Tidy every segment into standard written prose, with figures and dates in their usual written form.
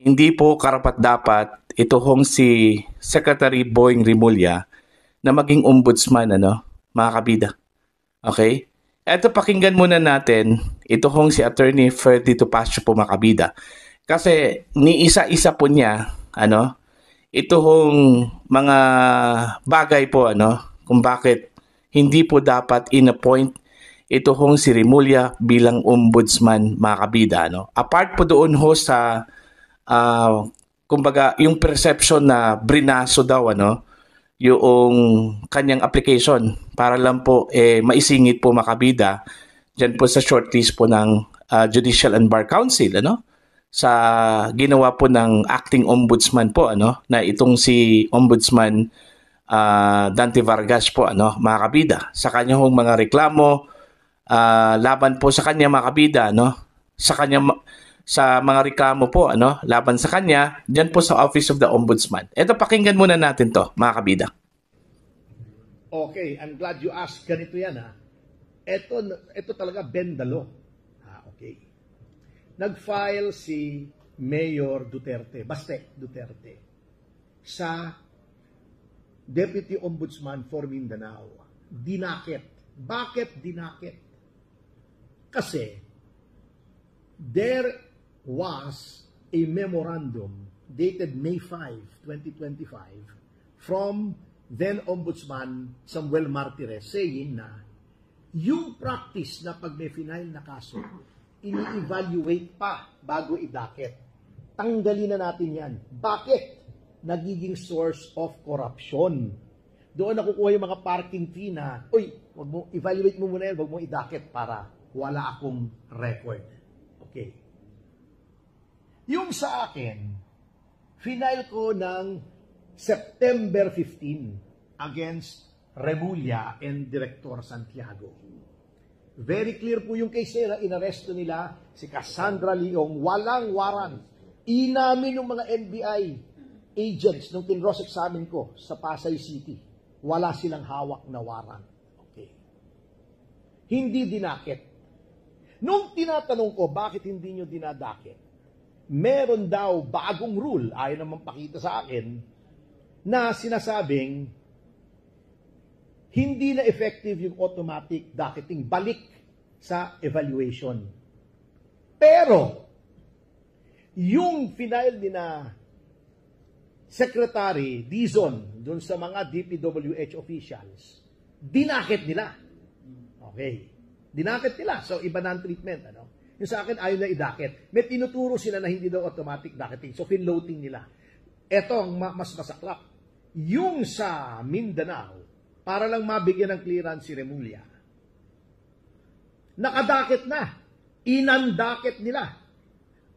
Hindi po karapat-dapat ito hong si Secretary Boying Rimulya na maging ombudsman, mga kabida. Okay? Eto, pakinggan muna natin ito hong si Attorney Ferdy Topacio po, mga kabida. Kasi ni isa-isa po niya, ito hong mga bagay po, kung bakit hindi po dapat in-appoint ito hong si Rimulya bilang ombudsman, mga kabida. Apart po doon ho sa kumbaga yung perception na brinaso daw yung kanyang application para lang po maisingit po, mga kabida dyan po sa shortlist po ng Judicial and Bar Council sa ginawa po ng acting ombudsman po na itong si Ombudsman Dante Vargas po mga kabida sa kanyang mga reklamo laban po sa kanya, mga kabida sa mga reklamo po laban sa kanya diyan po sa Office of the Ombudsman. Ito, pakinggan muna natin to, mga kabida. Okay, I'm glad you asked. Ganito yan Ito talaga bend the law. Okay. Nag-file si Mayor Duterte, Baste Duterte, sa Deputy Ombudsman for Mindanao. Dinakit. Bakit dinakit? Kasi there was a memorandum dated May 5, 2025 from then Ombudsman Samuel Martires saying na yung practice na pag may final na kaso, ini-evaluate pa bago idakit. Tanggalin na natin yan. Bakit? Nagiging source of corruption. Doon nakukuha yung mga parking fee na, wag mo, evaluate mo muna yan, wag mo idakit para wala akong record. Okay. Yung sa akin, final ko ng September 15 against Rimulya and Director Santiago. Very clear po yung case nila. Inaresto nila si Cassandra Leong, walang warrant. Inamin yung mga NBI agents nung tinross examine ko sa Pasay City. Wala silang hawak na warrant. Okay. Hindi dinakit. Nung tinatanong ko, bakit hindi nyo dinadakit? Meron daw bagong rule, ayaw naman pakita sa akin, na sinasabing hindi na effective yung automatic docketing, balik sa evaluation. Pero, yung final ni na Secretary Dizon, dun sa mga DPWH officials, dinakit nila. Okay. Dinakit nila. So, iba na ang treatment. Yung sa akin, ayaw na idakit. May tinuturo sila na hindi daw automatic docketing. So, finloading nila. Ito ang mas masaklap. Yung sa Mindanao, para lang mabigyan ng clearance si Rimulya, nakadakit na. Inandakit nila.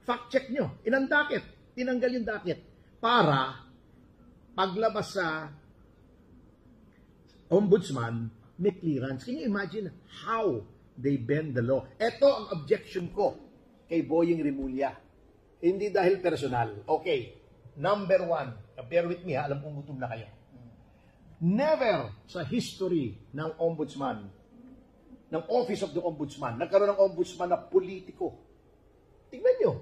Fact check nyo. Inandakit. Tinanggal yung dakit. Para paglabas sa ombudsman, may clearance. Can you imagine how they bend the law? Ito ang objection ko kay Boying Rimulya. Hindi dahil personal. Okay. Number one. Bear with me, alam kong gutom na kayo. Never sa history ng ombudsman, ng Office of the Ombudsman, nagkaroon ng ombudsman na politiko. Tingnan nyo.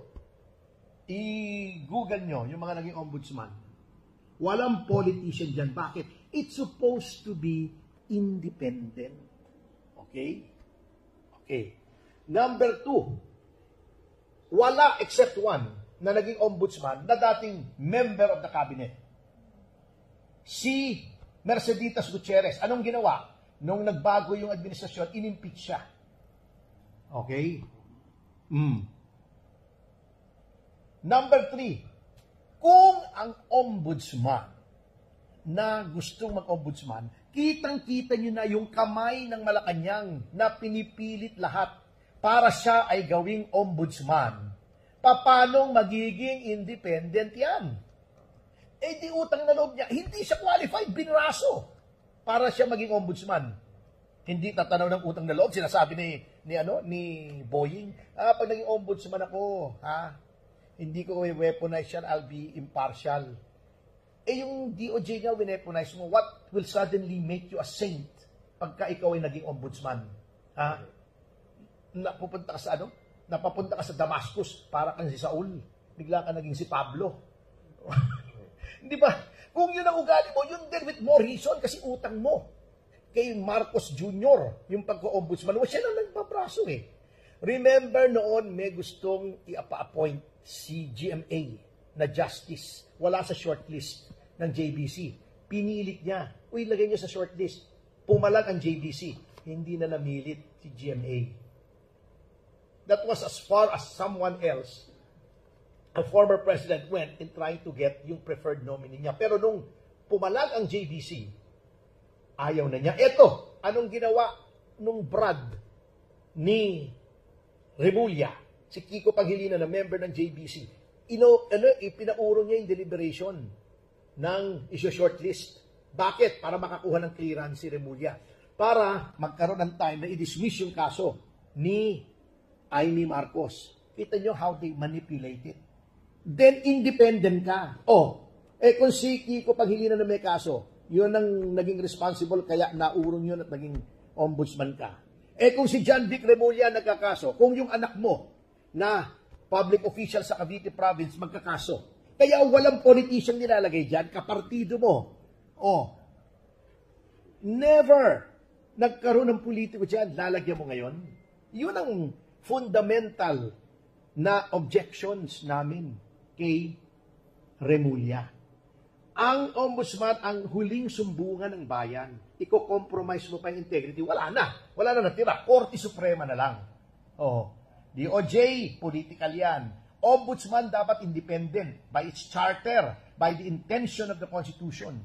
I-google nyo yung mga naging ombudsman. Walang politician dyan. Bakit? It's supposed to be independent. Okay? Okay. Number two, wala except one na naging ombudsman na dating member of the cabinet. Si Merceditas Gutierrez. Anong ginawa? Nung nagbago yung administrasyon, inimpeach siya. Okay? Number three, kung ang ombudsman na gustong mag-ombudsman, kitang-kita nyo na yung kamay ng Malacanang na pinipilit lahat para siya ay gawing ombudsman. Paano magiging independent yan? Di utang na loob niya. Hindi siya qualified, binraso para siya maging ombudsman. Hindi tatanaw ng utang na loob. Sinasabi ni Boying, pag naging ombudsman ako, hindi ko weaponize yan, I'll be impartial. Yung DOJ nga weaponize mo, what will suddenly make you a saint pagka ikaw ay naging ombudsman? Napupunta ka sa Napapunta ka sa Damascus para kang si Saul. bigla ka naging si Pablo. Di ba? Kung yun ang ugali mo, yun din with more reason kasi utang mo. Kay Marcos Jr., yung pagka-ombudsman, siya lang nagpapraso eh. Remember noon, may gustong i-appoint si GMA na justice. Wala sa shortlist ng JBC. Pinilit niya. Uy, lagay niyo sa shortlist. Pumalag ang JBC. Hindi na namilit si GMA. That was as far as someone else, a former president, went in trying to get yung preferred nominee niya. Pero nung pumalag ang JBC, ayaw na niya. Eto, anong ginawa nung Brad ni Remulla, si Kiko Pangilinan na member ng JBC? Ipinaurong niya yung deliberation ng issue shortlist. Bakit? Para makakuha ng clearance si Remulla. Para magkaroon ng time na i-dismiss yung kaso ni Amy Marcos. Kita nyo how they manipulate it. Then, independent ka. Kung si Kiko Pangilinan na may kaso, yun ang naging responsible, kaya naurong yun at naging ombudsman ka. Kung si John Vic Remulla nagkakaso, kung yung anak mo na public official sa Cavite Province magkakaso, kaya walang politician nilalagay dyan, kapartido mo. Never nagkaroon ng politiko dyan, lalagyan mo ngayon. Yun ang fundamental na objections namin kay Remulla. Ang ombudsman, ang huling sumbungan ng bayan, iko-compromise mo pa yung integrity, wala na natira. Korte Suprema na lang. DOJ, political yan. Ombudsman dapat independent by its charter, by the intention of the Constitution.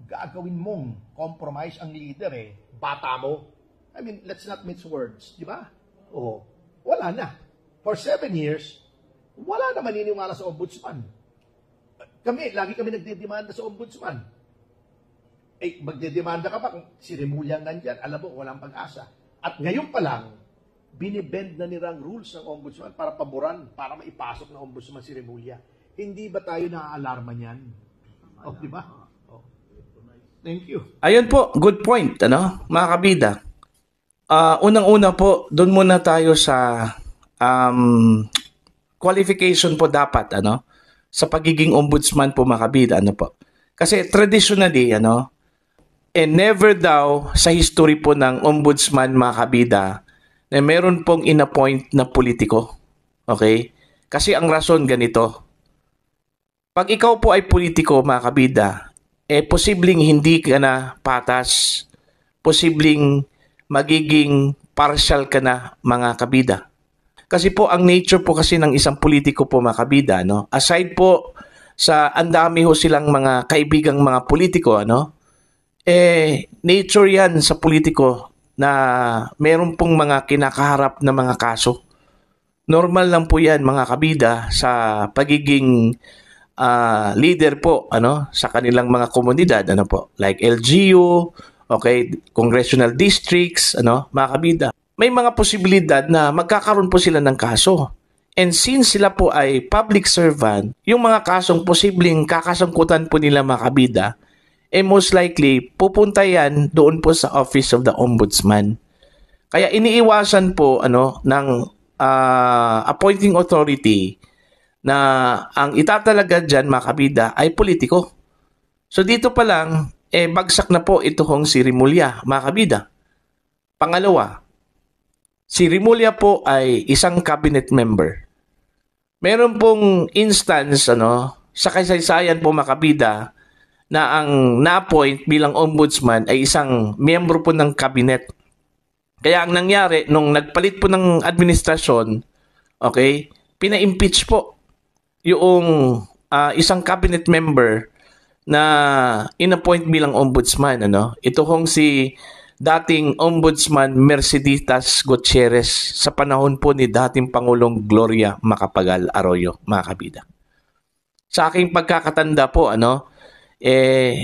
Gagawin mong compromise ang leader bata mo. I mean, let's not mix words, di ba? Wala na. For 7 years, wala na maniniwala sa ombudsman. Lagi kami nagdedemanda sa ombudsman. Magdedemanda ka pa kung si Remulla nandyan, alam mo, walang pag-asa. At ngayon pa lang, binibend na nilang rules ng ombudsman para paboran, para maipasok ng ombudsman si Remulla. Hindi ba tayo naaalarma niyan? Di ba? Thank you. Ayun po, good point, mga kabida. Unang-una po, doon muna tayo sa qualification po dapat, sa pagiging ombudsman po, mga kabida, po. Kasi traditionally, never daw sa history po ng ombudsman, mga kabida, na meron pong in-appoint na politiko. Okay? Kasi ang rason ganito. Pag ikaw po ay politiko, mga kabida, posibleng hindi ka na patas, posibleng magiging partial ka na, mga kabida. Kasi po, ang nature po kasi ng isang politiko po, mga kabida, aside po sa andami ho silang mga kaibigang mga politiko, nature yan sa politiko na meron pong mga kinakaharap na mga kaso. Normal lang po yan, mga kabida, sa pagiging leader po, sa kanilang mga komunidad, po, like LGU, okay, congressional districts, mga kabida. May mga posibilidad na magkakaroon po sila ng kaso. And since sila po ay public servant, yung mga kasong posibleng kakasangkutan po nila, mga kabida, most likely pupunta yan doon po sa Office of the Ombudsman. Kaya iniiwasan po ng appointing authority na ang itatalaga dyan, mga kabida, ay politiko. So dito pa lang, bagsak na po ito hong si Remulla, mga kabida. Pangalawa, si Remulla po ay isang cabinet member. Meron pong instance sa kasaysayan po, mga kabida, na ang na-appoint bilang ombudsman ay isang miyembro po ng cabinet. Kaya ang nangyari, nung nagpalit po ng administrasyon, okay, pina-impeach po yung isang cabinet member na in-appoint bilang ombudsman. Ito hong si dating Ombudsman Merceditas Gutierrez sa panahon po ni dating Pangulong Gloria Macapagal Arroyo, mga kabida. Sa aking pagkakatanda po,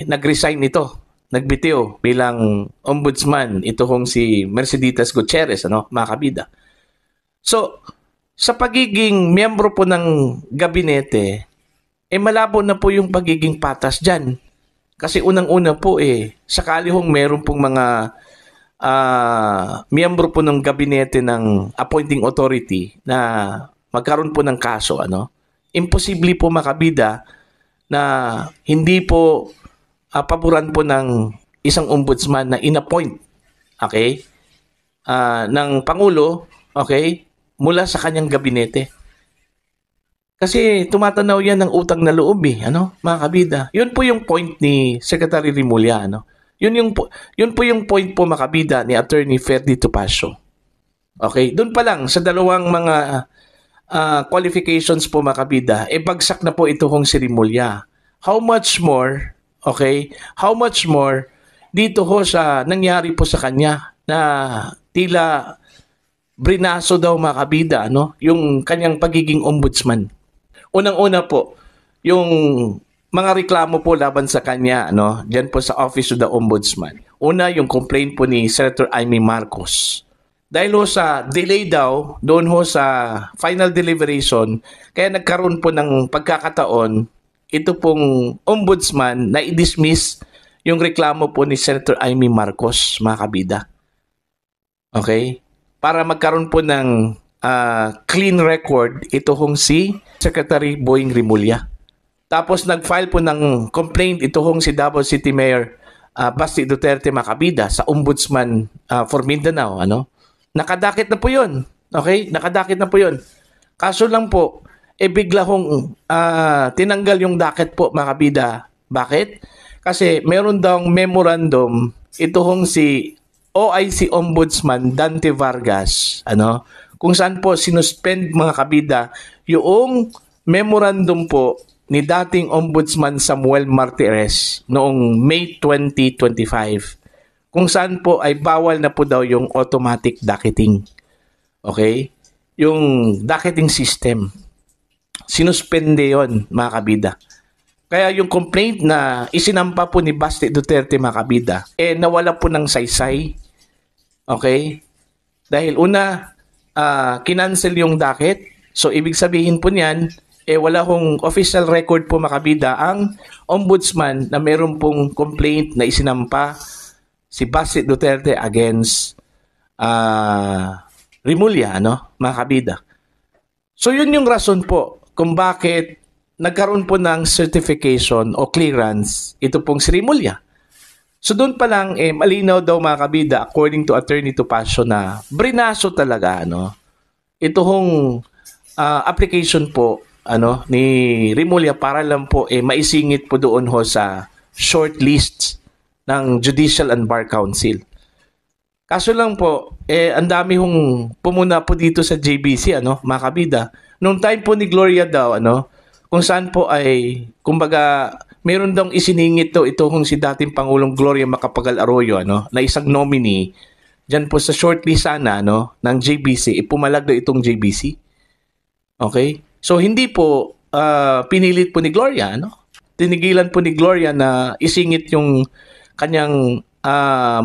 nag-resign ito, nagbitiw bilang ombudsman, ito hong si Merceditas Gutierrez, mga kabida. So, sa pagiging miyembro po ng gabinete, malabo na po yung pagiging patas dyan. Kasi unang-una po sakali hong meron pong mga miyembro po ng gabinete ng appointing authority na magkaroon po ng kaso, imposible po mga kabida na hindi po paboran po ng isang ombudsman na inappoint, okay, ng Pangulo, okay, mula sa kanyang gabinete. Kasi tumatanaw yan ng utang na loob mga kabida. Yun po yung point ni Secretary Remulla, Yun po yung point po mga kabida ni Attorney Ferdy Topacio. Okay, doon pa lang sa dalawang mga qualifications po mga kabida, bagsak na po ito kung si Remulla. How much more, okay, how much more dito ho sa nangyari po sa kanya na tila brinaso daw mga kabida, yung kanyang pagiging ombudsman. Unang-una po, yung mga reklamo po laban sa kanya, diyan po sa Office of the Ombudsman. Una, yung complaint po ni Senator Amy Marcos. Dahil ho sa delay daw, doon ho sa final deliberation, kaya nagkaroon po ng pagkakataon, ito pong ombudsman na i-dismiss yung reklamo po ni Senator Amy Marcos, mga kabida. Okay? Para magkaroon po ng clean record, ito hong si Secretary Boying Remulla. Tapos nag-file po ng complaint ito hong si Davao City Mayor Basti Duterte Macabida sa Ombudsman for Mindanao. Nakadakit na po yun. Okay? Nakadakit na po yun. Kaso lang po, bigla hong tinanggal yung docket po Macabida. Bakit? Kasi meron daw memorandum ito hong si OIC Ombudsman Dante Vargas. Kung saan po sinuspend mga kabida yung memorandum po ni dating Ombudsman Samuel Martires noong May 2025. Kung saan po ay bawal na po daw yung automatic docketing. Okay? Yung docketing system. Sinuspende yon mga kabida. Kaya yung complaint na isinampa po ni Basti Duterte mga kabida, nawala po ng saysay. Okay? Dahil una, kinancel yung docket. So, ibig sabihin po niyan, wala hong official record po makabida ang ombudsman na meron pong complaint na isinampa si Basti Duterte against Remulla, makabida. So, yun yung rason po kung bakit nagkaroon po ng certification o clearance ito pong si Remulla. So doon pa lang malinaw daw mga kabida according to Attorney Topacio na brinaso talaga ito hong application po ni Remulla para lang po maisingit po doon ho sa short list ng Judicial and Bar Council. Kaso lang po ang dami hong pumuna po dito sa JBC mga kabida. Nung time po ni Gloria daw kung saan po ay kumbaga meron daw isiningit ito hong si dating Pangulong Gloria Macapagal Arroyo na isang nominee diyan po sa shortlist sana ng JBC, pumalag daw itong JBC. Okay? So hindi po pinilit po ni Gloria Tinigilan po ni Gloria na isingit yung kanyang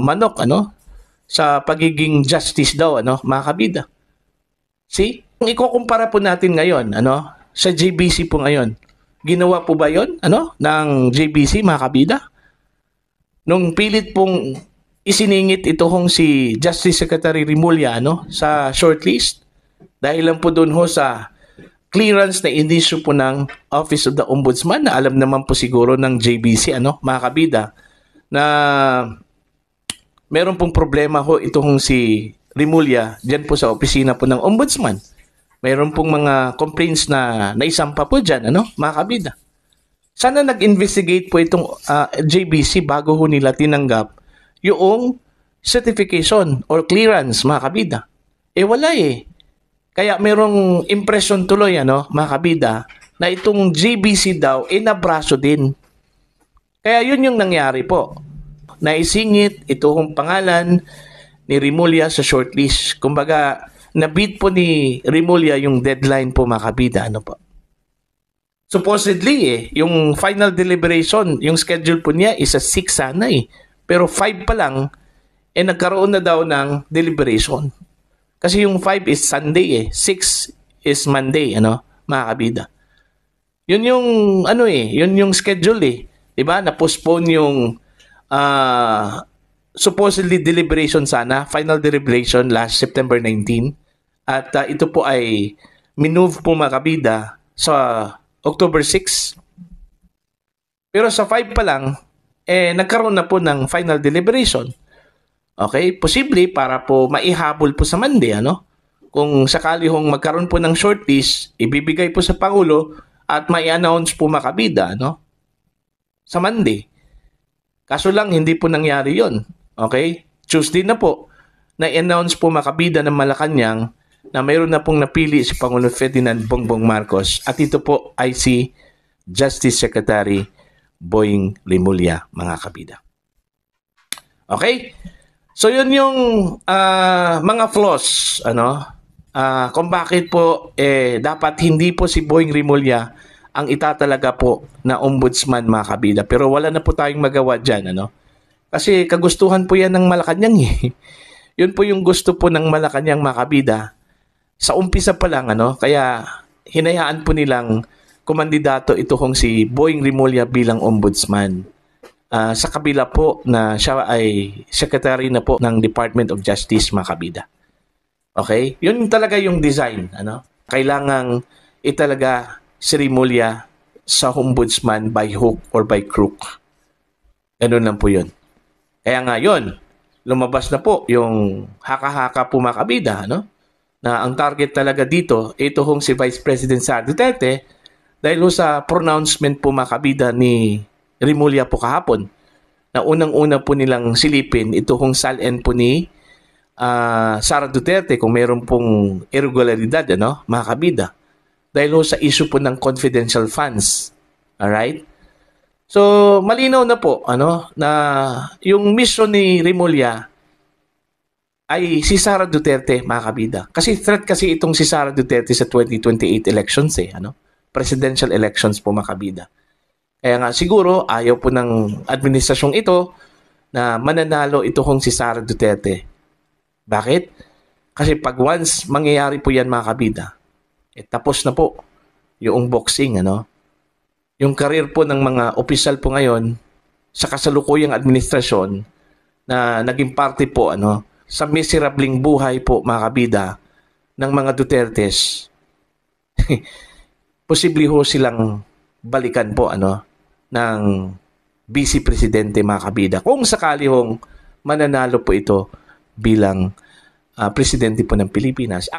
manok sa pagiging justice daw mga kabida. See? Kung ikukumpara po natin ngayon sa JBC po ngayon, ginawa po ba yon ng JBC mga kabida? Nung pilit pong isiningit ito hong si Justice Secretary Remulla sa shortlist dahil lang po doon ho sa clearance na inisyu po ng Office of the Ombudsman na alam naman po siguro ng JBC mga kabida na meron pong problema ho ito hong si Remulla diyan po sa opisina po ng Ombudsman. Mayroon pong mga complaints na naisampa po dyan, mga kabida. Sana nag-investigate po itong JBC bago ho nila tinanggap yung certification or clearance, mga kabida. Wala Kaya mayroong impression tuloy, mga kabida, na itong JBC daw, nabraso din. Kaya yun yung nangyari po. Naisingit itong pangalan ni Remulla sa shortlist. Kumbaga, na-beat po ni Remulla yung deadline po mga kabida. Supposedly yung final deliberation, yung schedule po niya is a 6 sana Pero 5 pa lang, nagkaroon na daw ng deliberation. Kasi yung 5 is Sunday 6 is Monday, mga kabida. Yun yung, yun yung schedule Diba? Na-postpone yung supposedly deliberation sana, final deliberation last September 19. At ito po ay minove po mga kabida sa October 6. Pero sa 5 pa lang, nagkaroon na po ng final deliberation. Okay? Posible para po maihabol po sa Monday, ano? Kung sakali hong magkaroon po ng shortlist, ibibigay po sa Pangulo at mai-announce po makabida, no? Sa Monday. Kaso lang, hindi po nangyari yon. Okay? Tuesday na po, na-announce po makabida ng Malacanang na mayroon na pong napili si Pangulong Ferdinand Bongbong Marcos at ito po ay si Justice Secretary Boying Rimulya, mga kabida. Okay? So yun yung mga flaws, ano? Kung bakit po dapat hindi po si Boying Rimulya ang itatalaga po na ombudsman, mga kabida. Pero wala na po tayong magawa dyan, ano? Kasi kagustuhan po yan ng Malacanang eh. Yun po yung gusto po ng Malacanang, mga kabida. Sa umpisa pa lang, ano? Kaya hinayaan po nilang kumandidato ito kung si Boying Rimulya bilang ombudsman. Sa kabila po na siya ay secretary na po ng Department of Justice, mga kabida. Okay? Yun talaga yung design. Ano? Kailangang italaga si Rimulya sa ombudsman by hook or by crook. Ganun lang po yun. Kaya nga yun, lumabas na po yung haka-haka po, mga kabida. Ano? Na ang target talaga dito, ito hong si Vice President Sara Duterte, dahil sa pronouncement po, mga kabida, ni Rimulya po kahapon, na unang-una po nilang silipin ito kung salin po ni Sara Duterte kung mayroon pong irregularidad, ano, mga kabida. Dahil sa issue po ng confidential funds. Alright? So, malinaw na po, ano, na yung mission ni Rimulya ay si Sara Duterte, mga kabida. Kasi threat kasi itong si Sara Duterte sa 2028 elections ano? Presidential elections po, mga kabida. Kaya nga siguro ayaw po ng administrasyong ito na mananalo ito kung si Sara Duterte. Bakit? Kasi pag once mangyayari po yan, mga kabida, tapos na po yung boxing, ano? Yung career po ng mga opisyal po ngayon sa kasalukuyang administrasyon na naging parte po, ano, sa miserabling buhay po, mga kabida, ng mga Dutertes. Posible ho silang balikan po, ano, ng vice presidente, mga kabida. Kung sakali hong mananalo po ito bilang presidente po ng Pilipinas.